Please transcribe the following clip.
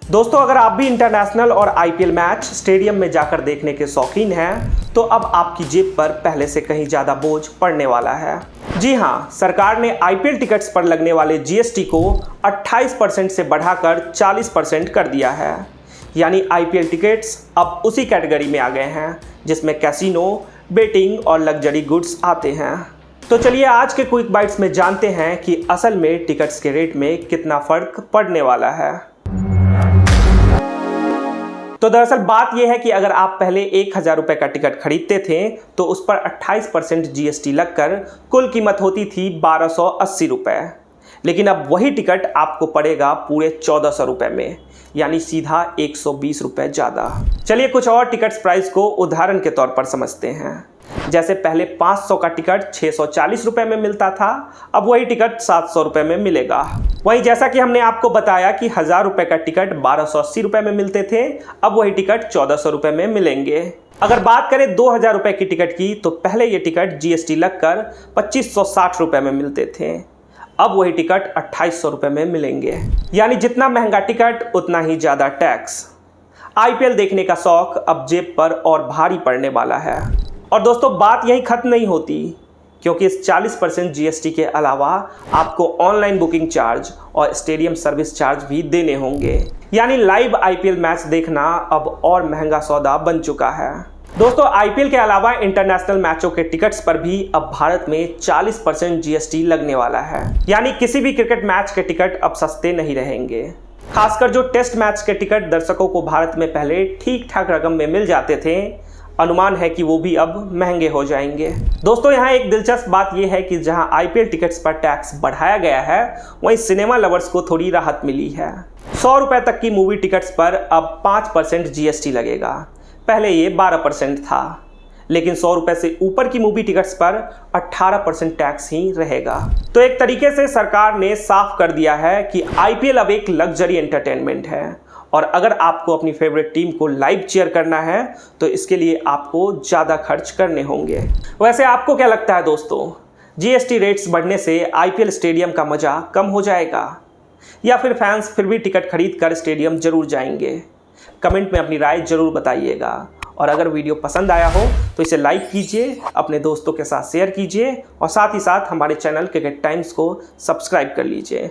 दोस्तों, अगर आप भी इंटरनेशनल और आईपीएल मैच स्टेडियम में जाकर देखने के शौकीन हैं, तो अब आपकी जेब पर पहले से कहीं ज़्यादा बोझ पड़ने वाला है। जी हाँ, सरकार ने आईपीएल टिकट्स पर लगने वाले जीएसटी को 28% से बढ़ाकर 40% कर दिया है। यानी आईपीएल टिकट्स अब उसी कैटेगरी में आ गए हैं जिसमें कैसीनो, बेटिंग और लग्जरी गुड्स आते हैं। तो चलिए आज के क्विक बाइट्स में जानते हैं कि असल में टिकट्स के रेट में कितना फ़र्क पड़ने वाला है। तो दरअसल बात यह है कि अगर आप पहले 1000 रुपये का टिकट खरीदते थे तो उस पर 28% जीएसटी लगकर कुल कीमत होती थी 1280 रुपये। लेकिन अब वही टिकट आपको पड़ेगा पूरे 1400 रुपये में, यानी सीधा 120 रुपये ज़्यादा। चलिए कुछ और टिकट्स प्राइस को उदाहरण के तौर पर समझते हैं। जैसे पहले 500 का टिकट 640 रुपये में मिलता था, अब वही टिकट 700 रुपये में मिलेगा। वहीं जैसा कि हमने आपको बताया कि 1000 रुपये का टिकट 1280 रुपये में मिलते थे, अब वही टिकट 1400 रुपये में मिलेंगे। अगर बात करें 2000 रुपये की टिकट की, तो पहले ये टिकट जीएसटी लगकर 2560 रुपये में मिलते थे, अब वही टिकट 2800 रुपये में मिलेंगे। यानी जितना महंगा टिकट उतना ही ज़्यादा टैक्स। आईपीएल देखने का शौक अब जेब पर और भारी पड़ने वाला है। और दोस्तों, बात यही खत्म नहीं होती, क्योंकि इस 40% जीएसटी के अलावा आपको ऑनलाइन बुकिंग चार्ज और स्टेडियम सर्विस चार्ज भी देने होंगे। यानी लाइव आईपीएल मैच देखना अब और महंगा सौदा बन चुका है। दोस्तों, आईपीएल के अलावा इंटरनेशनल मैचों के टिकट्स पर भी अब भारत में 40% जीएसटी लगने वाला है। यानी किसी भी क्रिकेट मैच के टिकट अब सस्ते नहीं रहेंगे। खासकर जो टेस्ट मैच के टिकट दर्शकों को भारत में पहले ठीक ठाक रकम में मिल जाते थे, अनुमान है कि वो भी अब महंगे हो जाएंगे। दोस्तों, यहाँ एक दिलचस्प बात यह है कि जहाँ आईपीएल टिकट्स पर टैक्स बढ़ाया गया है, वहीं सिनेमा लवर्स को थोड़ी राहत मिली है। 100 रुपये तक की मूवी टिकट्स पर अब 5% जीएसटी लगेगा। पहले ये 12% था, लेकिन 100 रुपये से ऊपर की मूवी टिकट्स पर 18% टैक्स ही रहेगा। तो एक तरीके से सरकार ने साफ कर दिया है कि आईपीएल अब एक लग्जरी एंटरटेनमेंट है, और अगर आपको अपनी फेवरेट टीम को लाइव चीयर करना है तो इसके लिए आपको ज़्यादा खर्च करने होंगे। वैसे आपको क्या लगता है दोस्तों, जीएसटी रेट्स बढ़ने से आईपीएल स्टेडियम का मज़ा कम हो जाएगा, या फिर फैंस फिर भी टिकट खरीद कर स्टेडियम ज़रूर जाएंगे? कमेंट में अपनी राय ज़रूर बताइएगा। और अगर वीडियो पसंद आया हो तो इसे लाइक कीजिए, अपने दोस्तों के साथ शेयर कीजिए और साथ ही साथ हमारे चैनल क्रिकेट टाइम्स को सब्सक्राइब कर लीजिए।